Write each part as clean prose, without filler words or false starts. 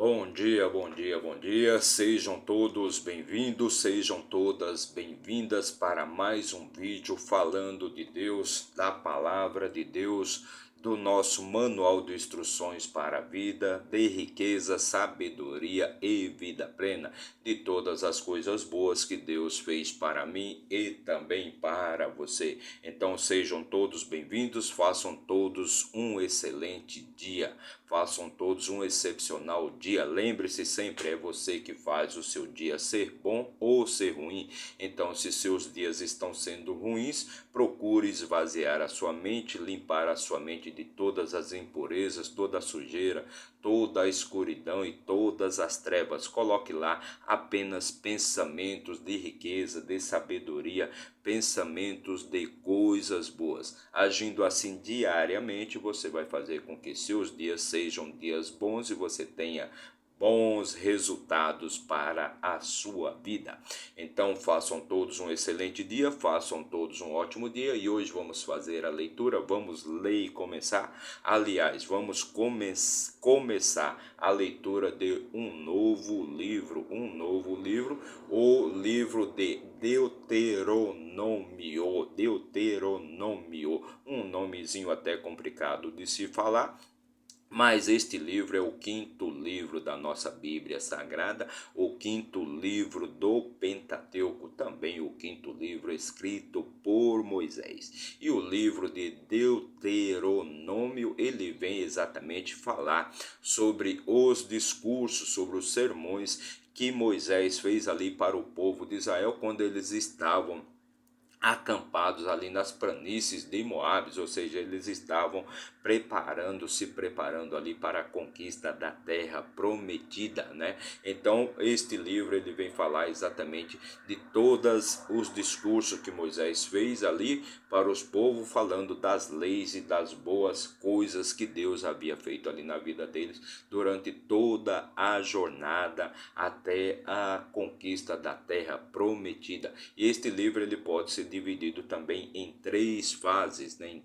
Bom dia, bom dia, bom dia. Sejam todos bem-vindos, sejam todas bem-vindas para mais um vídeo falando de Deus, da palavra de Deus, do nosso manual de instruções para a vida, de riqueza, sabedoria e vida plena, de todas as coisas boas que Deus fez para mim e também para você. Então sejam todos bem-vindos, façam todos um excelente dia. Façam todos um excepcional dia. Lembre-se sempre, é você que faz o seu dia ser bom ou ser ruim. Então, se seus dias estão sendo ruins, procure esvaziar a sua mente, limpar a sua mente de todas as impurezas, toda a sujeira, toda a escuridão e todas as trevas. Coloque lá apenas pensamentos de riqueza, de sabedoria, pensamentos de coisas boas. Agindo assim diariamente, você vai fazer com que seus dias sejam dias bons e você tenha bons resultados para a sua vida. Então façam todos um excelente dia, façam todos um ótimo dia e hoje vamos fazer a leitura, vamos ler e começar. Aliás, vamos começar a leitura de um novo livro, o livro de Deuteronômio, um nomezinho até complicado de se falar. Mas este livro é o quinto livro da nossa Bíblia Sagrada, o quinto livro do Pentateuco, também o quinto livro escrito por Moisés. E o livro de Deuteronômio, ele vem exatamente falar sobre os discursos, sobre os sermões que Moisés fez ali para o povo de Israel quando eles estavam acampados ali nas planícies de Moabe, ou seja, eles estavam se preparando ali para a conquista da terra prometida, né? Então, este livro ele vem falar exatamente de todos os discursos que Moisés fez ali para os povos, falando das leis e das boas coisas que Deus havia feito ali na vida deles durante toda a jornada até a conquista da terra prometida. E este livro ele pode ser dividido também em três fases, né? Em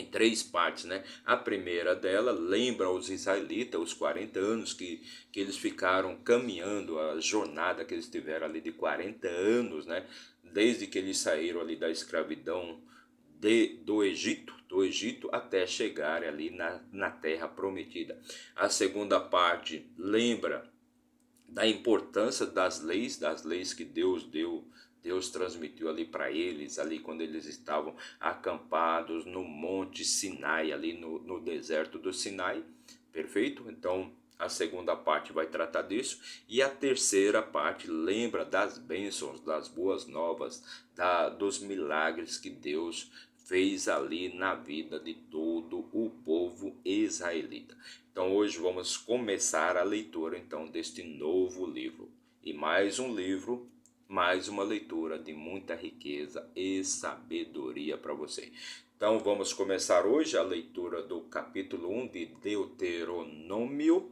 três partes, né? A primeira dela lembra os israelitas, os 40 anos que eles ficaram caminhando, a jornada que eles tiveram ali de 40 anos, né? Desde que eles saíram ali da escravidão do Egito até chegar ali na terra prometida. A segunda parte lembra da importância das leis que Deus deu, Deus transmitiu ali para eles, ali quando eles estavam acampados no Monte Sinai, ali no deserto do Sinai, perfeito? Então, a segunda parte vai tratar disso e a terceira parte lembra das bênçãos, das boas novas, dos milagres que Deus fez ali na vida de todo o povo israelita. Então hoje vamos começar a leitura então deste novo livro. E mais um livro, mais uma leitura de muita riqueza e sabedoria para você. Então vamos começar hoje a leitura do capítulo 1 de Deuteronômio.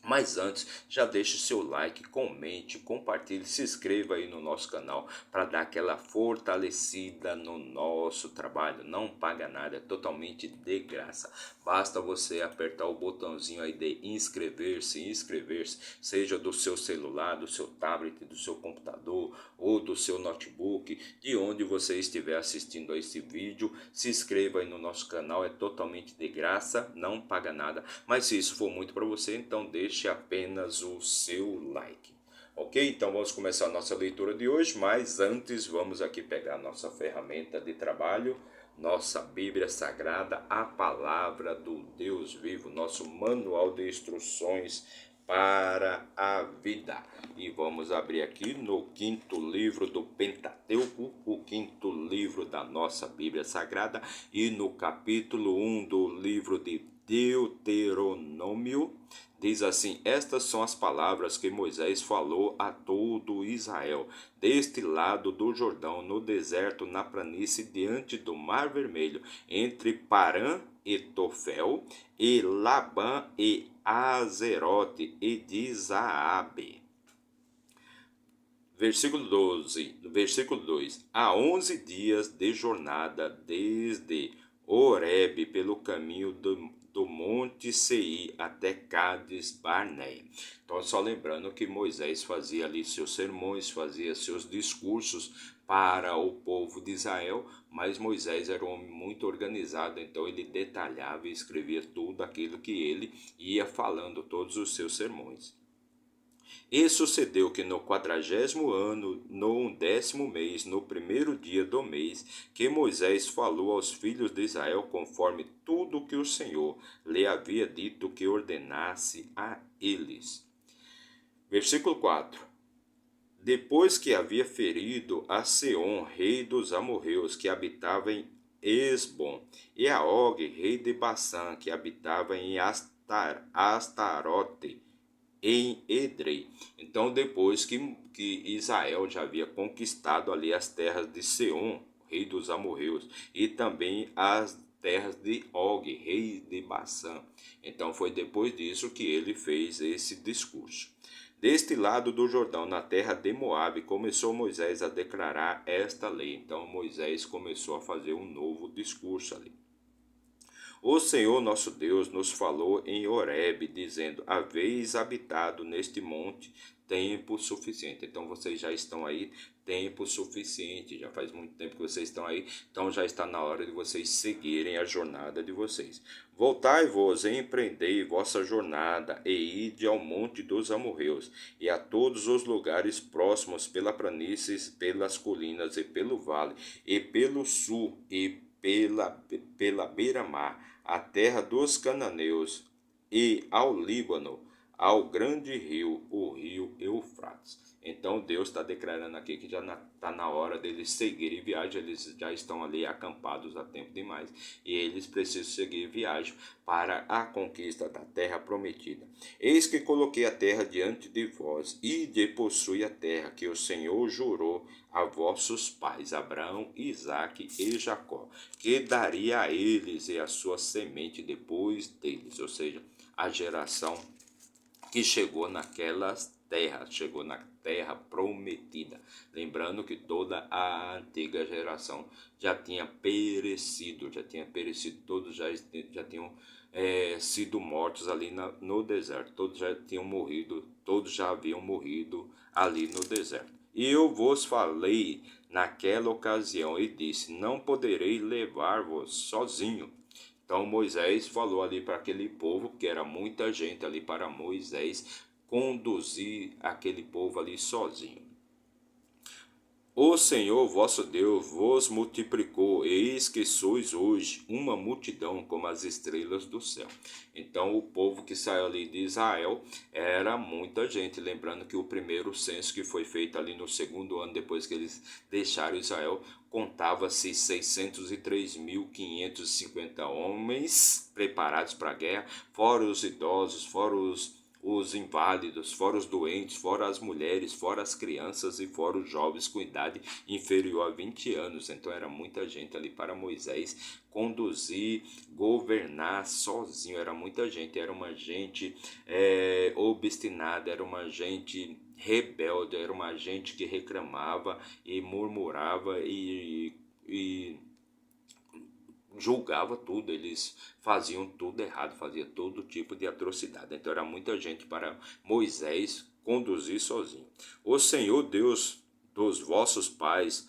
Mas antes, já deixe seu like, comente, compartilhe, se inscreva aí no nosso canal para dar aquela fortalecida no nosso trabalho. Não paga nada, é totalmente de graça. Basta você apertar o botãozinho aí de inscrever-se, seja do seu celular, do seu tablet, do seu computador ou do seu notebook, de onde você estiver assistindo a esse vídeo. Se inscreva aí no nosso canal, é totalmente de graça, não paga nada. Mas se isso for muito para você, então deixe apenas o seu like. Ok? Então vamos começar a nossa leitura de hoje, mas antes vamos aqui pegar a nossa ferramenta de trabalho, nossa Bíblia Sagrada, a Palavra do Deus Vivo, nosso manual de instruções para a vida. E vamos abrir aqui no quinto livro do Pentateuco, o quinto livro da nossa Bíblia Sagrada, e no capítulo 1 do livro de Deuteronômio, diz assim: estas são as palavras que Moisés falou a todo Israel, deste lado do Jordão, no deserto, na planície, diante do Mar Vermelho, entre Parã e Tofel, e Labã e Azerote e de Zaabe. Versículo 2. Há 11 dias de jornada desde Horebe pelo caminho do do monte Seir até Cades Barneia. Então, só lembrando que Moisés fazia ali seus sermões, fazia seus discursos para o povo de Israel, mas Moisés era um homem muito organizado, então ele detalhava e escrevia tudo aquilo que ele ia falando, todos os seus sermões. E sucedeu que no 40º ano, no 10º mês, no primeiro dia do mês, que Moisés falou aos filhos de Israel conforme tudo que o Senhor lhe havia dito que ordenasse a eles. Versículo 4. Depois que havia ferido a Seom, rei dos amorreus, que habitava em Esbom, e a Og, rei de Bassã, que habitava em Astarote, em Edrei. Então, depois que Israel já havia conquistado ali as terras de Seom, rei dos amorreus, e também as terras de Og, rei de Bassã. Então, foi depois disso que ele fez esse discurso. Deste lado do Jordão, na terra de Moabe, começou Moisés a declarar esta lei. Então, Moisés começou a fazer um novo discurso ali. O Senhor nosso Deus nos falou em Horebe, dizendo: haveis habitado neste monte tempo suficiente. Então vocês já estão aí tempo suficiente, já faz muito tempo que vocês estão aí, então já está na hora de vocês seguirem a jornada de vocês. Voltai-vos e empreendei vossa jornada, e ide ao monte dos amorreus, e a todos os lugares próximos, pela planícies, pelas colinas, e pelo vale, e pelo sul, e pela beira-mar, a terra dos cananeus, e ao Líbano, ao grande rio, o rio Eufrates. Então Deus está declarando aqui que já está na hora deles seguirem viagem, eles já estão ali acampados há tempo demais, e eles precisam seguir viagem para a conquista da terra prometida. Eis que coloquei a terra diante de vós, e de possui a terra que o Senhor jurou a vossos pais, Abraão, Isaque e Jacó, que daria a eles e a sua semente depois deles, ou seja, a geração que chegou naquelas terras, chegou na terra prometida. Lembrando que toda a antiga geração já tinha perecido, todos já tinham sido mortos ali no deserto, todos já tinham morrido, todos já haviam morrido ali no deserto. E eu vos falei naquela ocasião e disse: não poderei levar-vos sozinho. Então Moisés falou ali para aquele povo, que era muita gente ali, para Moisés conduzir aquele povo ali sozinho. O Senhor vosso Deus vos multiplicou, eis que sois hoje uma multidão como as estrelas do céu. Então o povo que saiu ali de Israel era muita gente, lembrando que o primeiro censo que foi feito ali no segundo ano depois que eles deixaram Israel, contava-se 603.550 homens preparados para a guerra, fora os idosos, fora os inválidos, fora os doentes, fora as mulheres, fora as crianças e fora os jovens com idade inferior a 20 anos. Então era muita gente ali para Moisés conduzir, governar sozinho. Era muita gente, era uma gente obstinada, era uma gente rebelde, era uma gente que reclamava e murmurava e julgava tudo, eles faziam tudo errado, fazia todo tipo de atrocidade. Então era muita gente para Moisés conduzir sozinho. O Senhor Deus dos vossos pais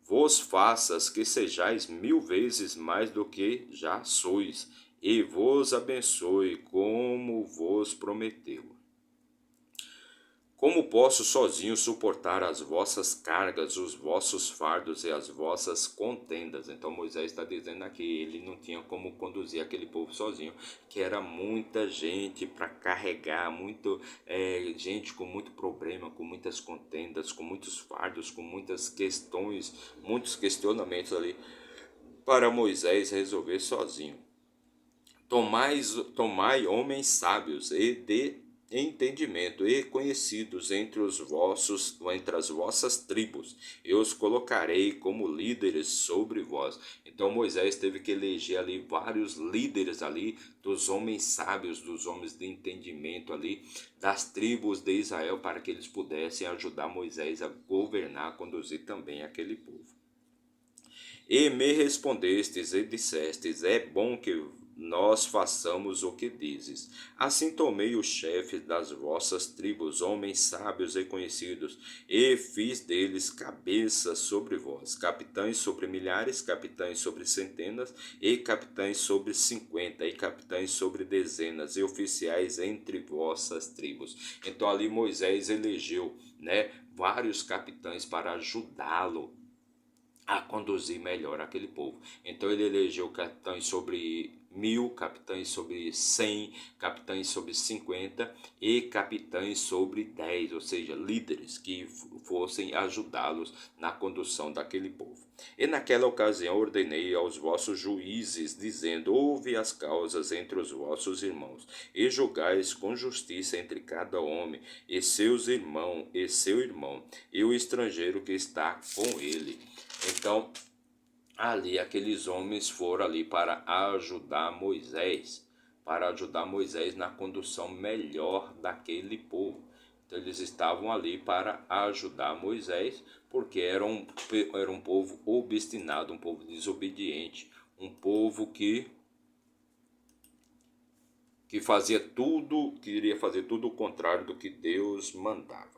vos faças que sejais 1000 vezes mais do que já sois, e vos abençoe como vos prometeu. Como posso sozinho suportar as vossas cargas, os vossos fardos e as vossas contendas? Então Moisés está dizendo aqui, ele não tinha como conduzir aquele povo sozinho, que era muita gente para carregar, gente com muito problema, com muitas contendas, com muitos fardos, com muitas questões, muitos questionamentos ali para Moisés resolver sozinho. Tomai homens sábios e de entendimento e conhecidos entre as vossas tribos, eu os colocarei como líderes sobre vós. Então Moisés teve que eleger ali vários líderes ali, dos homens sábios, dos homens de entendimento ali, das tribos de Israel, para que eles pudessem ajudar Moisés a governar, a conduzir também aquele povo. E me respondestes e dissestes: é bom que nós façamos o que dizes. Assim tomei os chefes das vossas tribos, homens sábios e conhecidos, e fiz deles cabeças sobre vós, capitães sobre milhares, capitães sobre centenas, e capitães sobre 50, e capitães sobre dezenas, e oficiais entre vossas tribos. Então ali Moisés elegeu, né, vários capitães para ajudá-lo a conduzir melhor aquele povo. Então ele elegeu capitães sobre 1000, capitães sobre 100, capitães sobre 50 e capitães sobre 10, ou seja, líderes que fossem ajudá-los na condução daquele povo. E naquela ocasião ordenei aos vossos juízes, dizendo: ouve as causas entre os vossos irmãos, e julgais com justiça entre cada homem e seus irmãos e seu irmão, e o estrangeiro que está com ele. Então, ali aqueles homens foram ali para ajudar Moisés na condução melhor daquele povo. Então, eles estavam ali para ajudar Moisés, porque era um povo obstinado, um povo desobediente, um povo que fazia tudo, queria fazer tudo o contrário do que Deus mandava.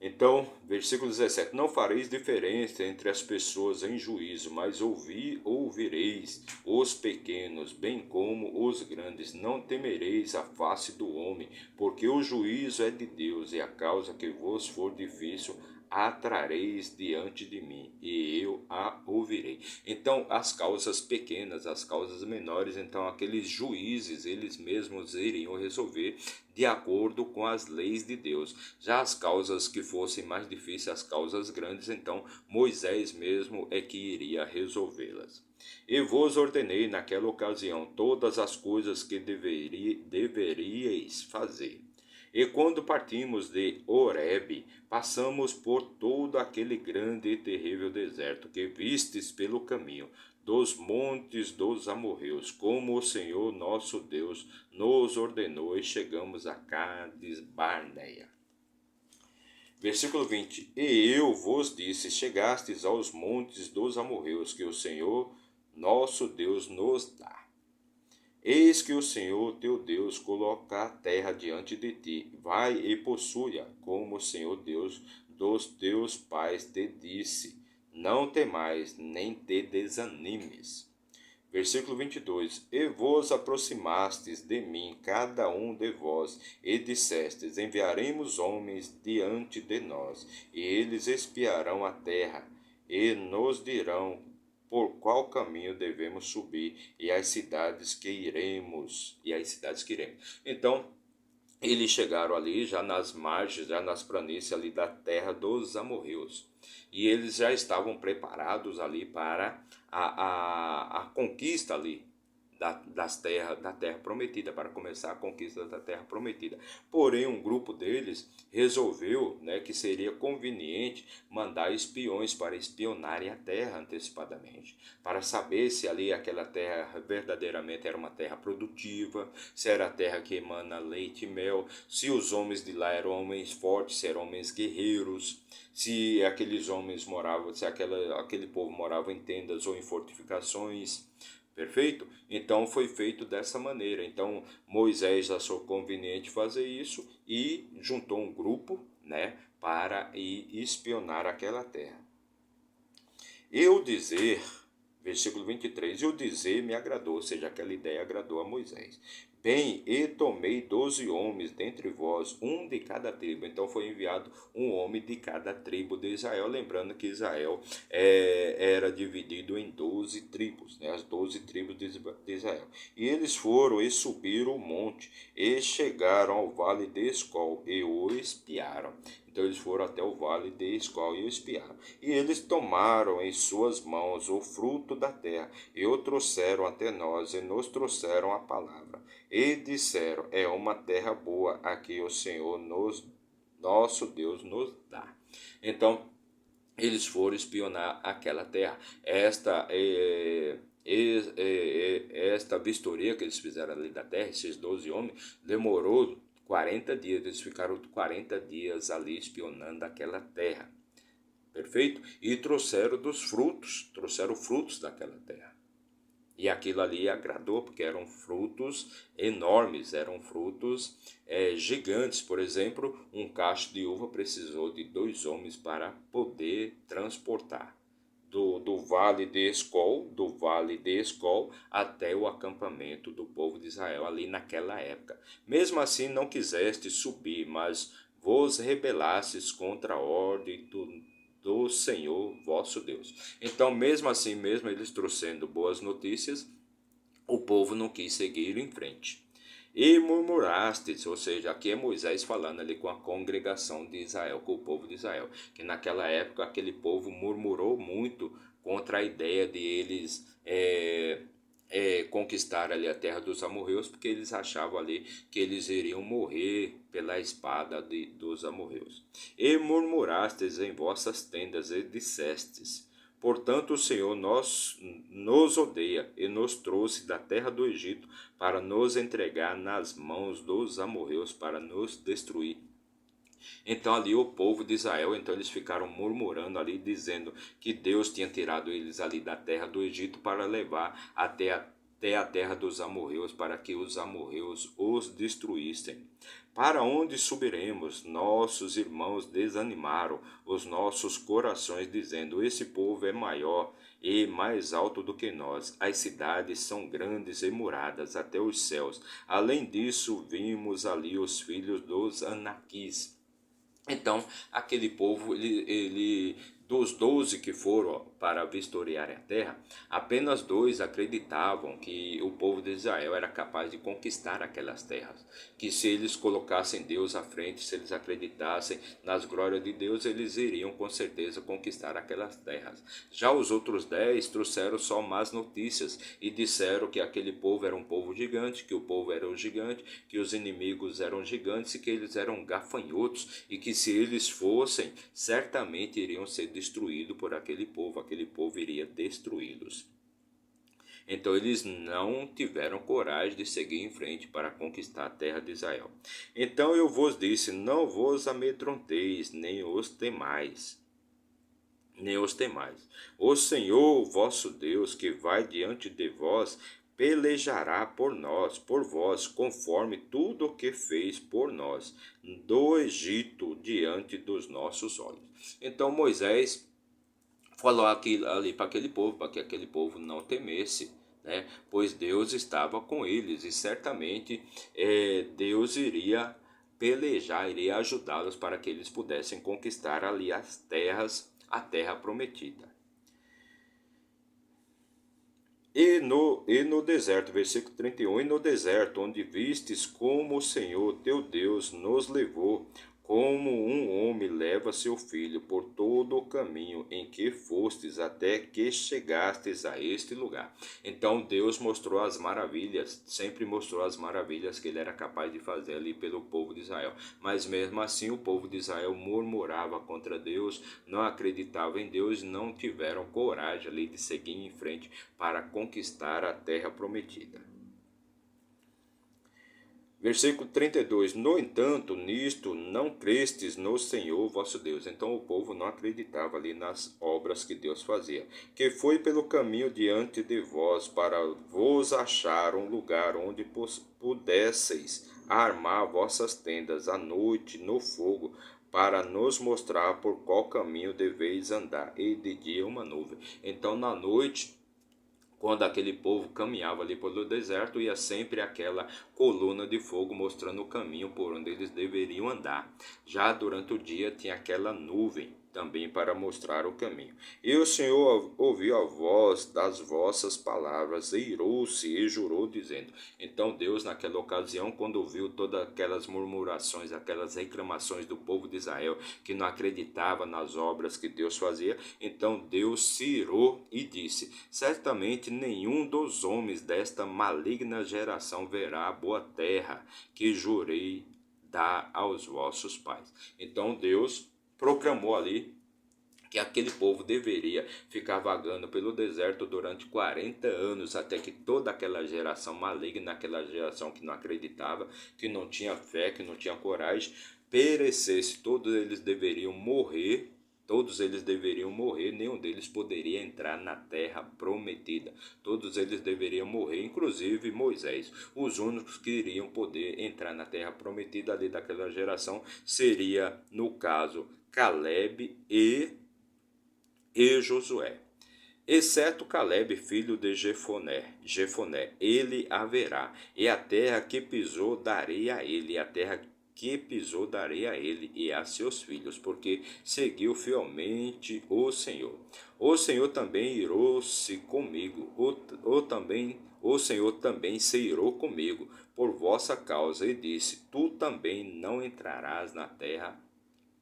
Então, versículo 17: não fareis diferença entre as pessoas em juízo, mas ouvireis os pequenos, bem como os grandes. Não temereis a face do homem, porque o juízo é de Deus, e a causa que vos for difícil a trareis diante de mim, e eu a ouvirei. Então, as causas pequenas, as causas menores, então aqueles juízes, eles mesmos iriam resolver de acordo com as leis de Deus. Já as causas que fossem mais difíceis, as causas grandes, então Moisés mesmo é que iria resolvê-las. E vos ordenei naquela ocasião todas as coisas que deveríeis fazer. E quando partimos de Horebe, passamos por todo aquele grande e terrível deserto que vistes pelo caminho, dos montes dos amorreus, como o Senhor nosso Deus nos ordenou, e chegamos a Cades Barneia. Versículo 20: e eu vos disse: chegastes aos montes dos amorreus, que o Senhor nosso Deus nos dá. Eis que o Senhor teu Deus coloca a terra diante de ti. Vai e possui-a, como o Senhor Deus dos teus pais te disse. Não temais, nem te desanimes. Versículo 22: e vos aproximastes de mim, cada um de vós, e dissestes: enviaremos homens diante de nós, e eles espiarão a terra, e nos dirão por qual caminho devemos subir, e as cidades que iremos. Então, eles chegaram ali, já nas margens, já nas planícies ali da terra dos amorreus. E eles já estavam preparados ali para a conquista ali da terra prometida, para começar a conquista da terra prometida. Porém, um grupo deles resolveu, né, que seria conveniente mandar espiões para espionarem a terra antecipadamente, para saber se ali aquela terra verdadeiramente era uma terra produtiva, se era a terra que emana leite e mel, se os homens de lá eram homens fortes, se eram homens guerreiros, se aqueles homens moravam, se aquele povo morava em tendas ou em fortificações. Perfeito? Então foi feito dessa maneira. Então Moisés achou conveniente fazer isso e juntou um grupo, né, para ir espionar aquela terra. Eu dizer, versículo 23, eu dizer me agradou, ou seja, aquela ideia agradou a Moisés. Bem, e tomei 12 homens dentre vós, um de cada tribo. Então foi enviado um homem de cada tribo de Israel. Lembrando que Israel era dividido em 12 tribos, né? As 12 tribos de Israel. E eles foram e subiram o monte, e chegaram ao vale de Escol, e o espiaram. Então eles foram até o vale de Escol e o espiaram. E eles tomaram em suas mãos o fruto da terra, e o trouxeram até nós, e nos trouxeram a palavra. E disseram: é uma terra boa a que o Senhor nosso Deus nos dá. Então, eles foram espionar aquela terra. Esta vistoria que eles fizeram ali da terra, esses 12 homens, demorou 40 dias. Eles ficaram 40 dias ali espionando aquela terra. Perfeito? E trouxeram frutos daquela terra. E aquilo ali agradou, porque eram frutos enormes, eram frutos gigantes. Por exemplo, um cacho de uva precisou de 2 homens para poder transportar do vale de Escol até o acampamento do povo de Israel ali naquela época. Mesmo assim não quiseste subir, mas vos rebelastes contra a ordem do Senhor vosso Deus. Então, mesmo assim, mesmo eles trouxendo boas notícias, o povo não quis seguir em frente. E murmurastes, ou seja, aqui é Moisés falando ali com a congregação de Israel, com o povo de Israel, que naquela época aquele povo murmurou muito contra a ideia de eles conquistar ali a terra dos amorreus, porque eles achavam ali que eles iriam morrer pela espada dos amorreus. E murmurastes em vossas tendas e dissestes: portanto, o Senhor nos odeia e nos trouxe da terra do Egito para nos entregar nas mãos dos amorreus para nos destruir. Então ali o povo de Israel, então eles ficaram murmurando ali, dizendo que Deus tinha tirado eles ali da terra do Egito para levar até a terra dos amorreus, para que os amorreus os destruíssem. Para onde subiremos? Nossos irmãos desanimaram os nossos corações, dizendo: esse povo é maior e mais alto do que nós. As cidades são grandes e muradas até os céus. Além disso, vimos ali os filhos dos Anaquis. Então, aquele povo, dos 12 que foram para vistoriar a terra, apenas 2 acreditavam que o povo de Israel era capaz de conquistar aquelas terras. Que se eles colocassem Deus à frente, se eles acreditassem nas glórias de Deus, eles iriam com certeza conquistar aquelas terras. Já os outros 10 trouxeram só más notícias e disseram que aquele povo era um povo gigante, que o povo era um gigante, que os inimigos eram gigantes e que eles eram gafanhotos e que se eles fossem, certamente iriam ser destruídos por aquele povo iria destruí-los. Então eles não tiveram coragem de seguir em frente para conquistar a terra de Israel. Então eu vos disse: não vos amedronteis, nem os temais. O Senhor vosso Deus, que vai diante de vós, pelejará por vós, conforme tudo o que fez por nós, do Egito, diante dos nossos olhos. Então Moisés falou ali para aquele povo, para que aquele povo não temesse, né? Pois Deus estava com eles e certamente Deus iria pelejar, iria ajudá-los para que eles pudessem conquistar ali as terras, a terra prometida. E no deserto, versículo 31, e no deserto, onde vistes como o Senhor teu Deus nos levou, como um homem leva seu filho por todo o caminho em que fostes até que chegastes a este lugar. Então Deus mostrou as maravilhas, sempre mostrou as maravilhas que ele era capaz de fazer ali pelo povo de Israel. Mas mesmo assim o povo de Israel murmurava contra Deus, não acreditava em Deus, não tiveram coragem ali de seguir em frente para conquistar a terra prometida. Versículo 32. No entanto, nisto não crestes no Senhor vosso Deus. Então o povo não acreditava ali nas obras que Deus fazia. Que foi pelo caminho diante de vós para vos achar um lugar onde pudesseis armar vossas tendas à noite no fogo, para nos mostrar por qual caminho deveis andar, e de dia uma nuvem. Então na noite, quando aquele povo caminhava ali pelo deserto, ia sempre aquela coluna de fogo mostrando o caminho por onde eles deveriam andar. Já durante o dia tinha aquela nuvem também para mostrar o caminho. E o Senhor ouviu a voz das vossas palavras, e irou-se e jurou, dizendo. Então Deus, naquela ocasião, quando ouviu todas aquelas murmurações, aquelas reclamações do povo de Israel, que não acreditava nas obras que Deus fazia, então Deus se irou e disse: certamente nenhum dos homens desta maligna geração verá a boa terra que jurei dar aos vossos pais. Então Deus proclamou ali que aquele povo deveria ficar vagando pelo deserto durante 40 anos, até que toda aquela geração maligna, aquela geração que não acreditava, que não tinha fé, que não tinha coragem, perecesse. Todos eles deveriam morrer Todos eles deveriam morrer, nenhum deles poderia entrar na terra prometida. Todos eles deveriam morrer, inclusive Moisés. Os únicos que iriam poder entrar na terra prometida ali daquela geração seria, no caso, Caleb e Josué. Exceto Caleb, filho de Jefoné, ele haverá, e a terra que pisou darei a ele, e a terra que pisou darei a ele e a seus filhos, porque seguiu fielmente o Senhor. O Senhor também irou-se comigo, o Senhor também se irou comigo por vossa causa, e disse: Tu também não entrarás na terra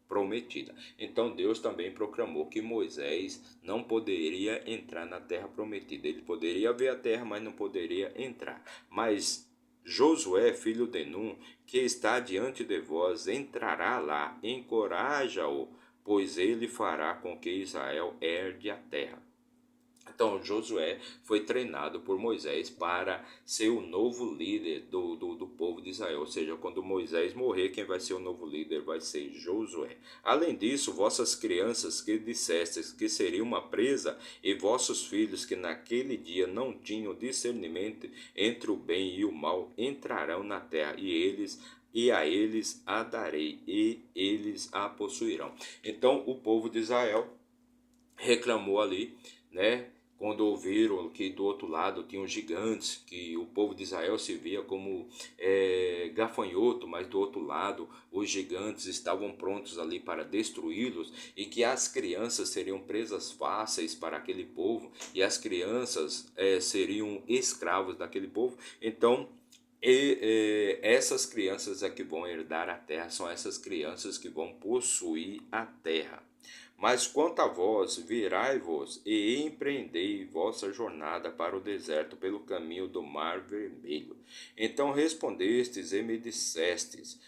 prometida. Então Deus também proclamou que Moisés não poderia entrar na terra prometida. Ele poderia ver a terra, mas não poderia entrar. Mas Josué, filho de Num, que está diante de vós, entrará lá, encoraja-o, pois ele fará com que Israel herde a terra. Então Josué foi treinado por Moisés para ser o novo líder do povo de Israel. Ou seja, quando Moisés morrer, quem vai ser o novo líder vai ser Josué. Além disso, vossas crianças que dissestes que seria uma presa, e vossos filhos que naquele dia não tinham discernimento entre o bem e o mal, entrarão na terra, e a eles a darei, e eles a possuirão. Então o povo de Israel reclamou ali, né? Quando ouviram que do outro lado tinham gigantes, que o povo de Israel se via como gafanhoto, mas do outro lado os gigantes estavam prontos ali para destruí-los, e que as crianças seriam presas fáceis para aquele povo, e as crianças seriam escravos daquele povo. Então essas crianças é que vão herdar a terra, são essas crianças que vão possuir a terra. Mas quanto a vós, virai-vos e empreendei vossa jornada para o deserto pelo caminho do Mar Vermelho. Então respondestes e me dissestes: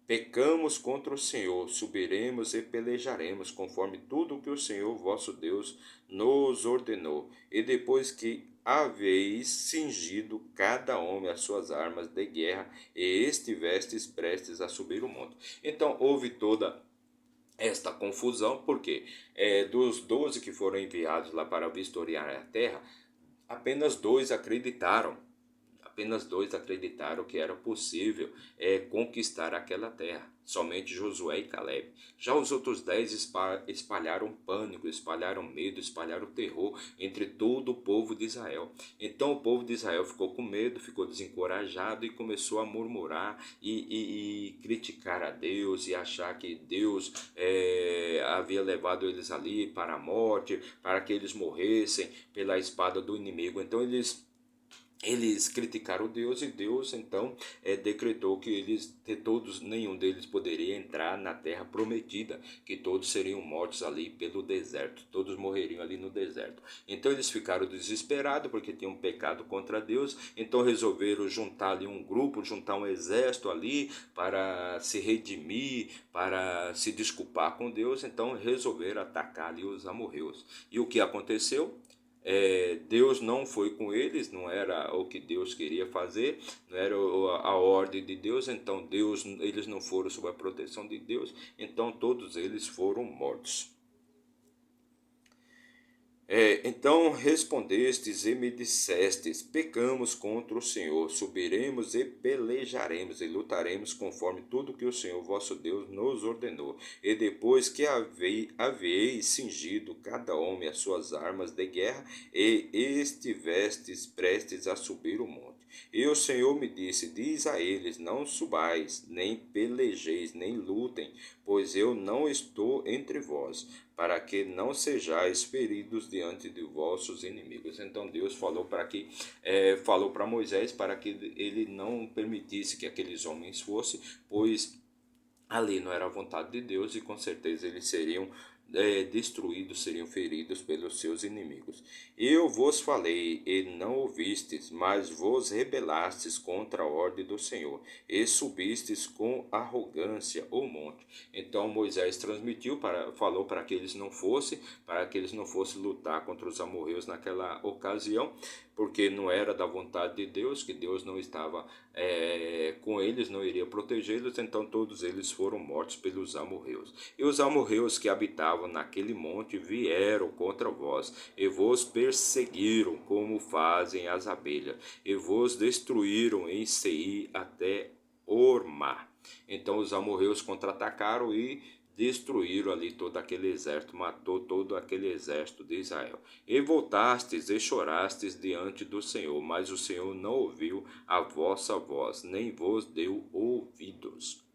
Pecamos contra o Senhor, subiremos e pelejaremos, conforme tudo o que o Senhor vosso Deus nos ordenou. E depois que haveis cingido cada homem as suas armas de guerra, e estivestes prestes a subir o monte. Então houve toda esta confusão, porque dos 12 que foram enviados lá para vistoriar a terra, apenas dois acreditaram. Apenas dois acreditaram que era possível conquistar aquela terra. Somente Josué e Caleb. Já os outros 10 espalharam pânico, espalharam medo, espalharam terror entre todo o povo de Israel. Então o povo de Israel ficou com medo, ficou desencorajado e começou a murmurar e criticar a Deus, e achar que Deus havia levado eles ali para a morte, para que eles morressem pela espada do inimigo. Então eles criticaram Deus, e Deus então decretou que nenhum deles poderia entrar na terra prometida, que todos seriam mortos ali pelo deserto, todos morreriam ali no deserto. Então eles ficaram desesperados porque tinham pecado contra Deus, então resolveram juntar ali um grupo, juntar um exército ali para se redimir, para se desculpar com Deus. Então resolveram atacar ali os amorreus. E o que aconteceu? Deus não foi com eles, não era o que Deus queria fazer, não era a ordem de Deus. Então eles não foram sob a proteção de Deus, então todos eles foram mortos. Então respondestes e me dissestes: Pecamos contra o Senhor, subiremos e pelejaremos, e lutaremos conforme tudo que o Senhor vosso Deus nos ordenou. E depois que haveis cingido cada homem as suas armas de guerra, e estivestes prestes a subir o monte. E o Senhor me disse: Diz a eles: Não subais, nem pelejeis, nem lutem, pois eu não estou entre vós, para que não sejais feridos diante de vossos inimigos. Então Deus falou para Moisés para que ele não permitisse que aqueles homens fossem, pois ali não era a vontade de Deus, e com certeza eles seriam destruídos, seriam feridos pelos seus inimigos. Eu vos falei e não ouvistes, mas vos rebelastes contra a ordem do Senhor, e subistes com arrogância o monte. Então Moisés falou para que eles não fossem, lutar contra os amorreus naquela ocasião, porque não era da vontade de Deus, que Deus não estava com eles, não iria protegê-los. Então todos eles foram mortos pelos amorreus. E os amorreus que habitavam estavam naquele monte vieram contra vós, e vos perseguiram como fazem as abelhas, e vos destruíram em Seir até Ormá. Então os amorreus contra-atacaram e destruíram ali todo aquele exército, matou todo aquele exército de Israel. E voltastes e chorastes diante do Senhor, mas o Senhor não ouviu a vossa voz, nem vos deu ouvidos.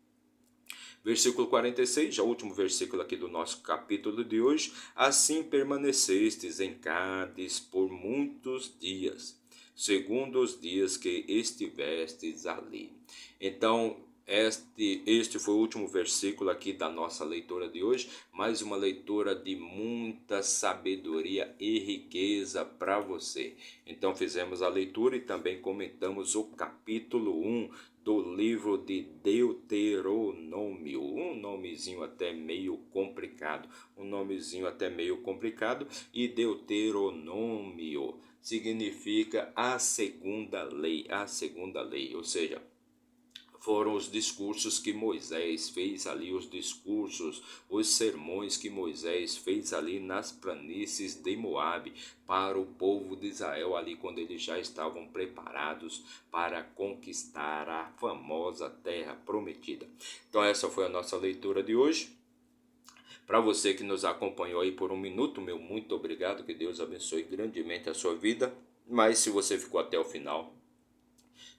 Versículo 46, já o último versículo aqui do nosso capítulo de hoje. Assim permanecestes em Cádiz por muitos dias, segundo os dias que estivestes ali. Então, este foi o último versículo aqui da nossa leitura de hoje. Mais uma leitura de muita sabedoria e riqueza para você. Então, fizemos a leitura e também comentamos o capítulo 1 do livro de Deuteronômio, um nomezinho até meio complicado, e Deuteronômio significa a segunda lei, ou seja, foram os discursos que Moisés fez ali, os sermões que Moisés fez ali nas planícies de Moabe para o povo de Israel ali quando eles já estavam preparados para conquistar a famosa terra prometida. Então essa foi a nossa leitura de hoje. Para você que nos acompanhou aí por um minuto, meu muito obrigado, que Deus abençoe grandemente a sua vida. Mas se você ficou até o final,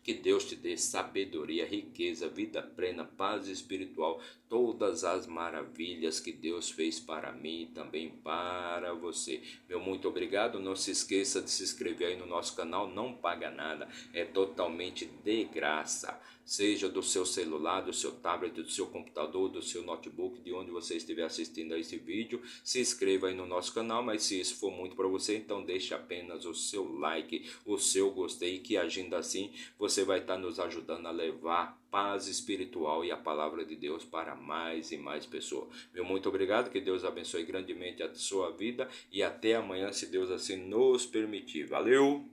que Deus te dê sabedoria, riqueza, vida plena, paz espiritual, todas as maravilhas que Deus fez para mim e também para você. Meu muito obrigado. Não se esqueça de se inscrever aí no nosso canal, não paga nada, é totalmente de graça. Seja do seu celular, do seu tablet, do seu computador, do seu notebook, de onde você estiver assistindo a esse vídeo, se inscreva aí no nosso canal, mas se isso for muito para você, então deixe apenas o seu like, o seu gostei, que agindo assim, você vai estar nos ajudando a levar paz espiritual e a palavra de Deus para mais e mais pessoas. Meu muito obrigado, que Deus abençoe grandemente a sua vida e até amanhã, se Deus assim nos permitir. Valeu!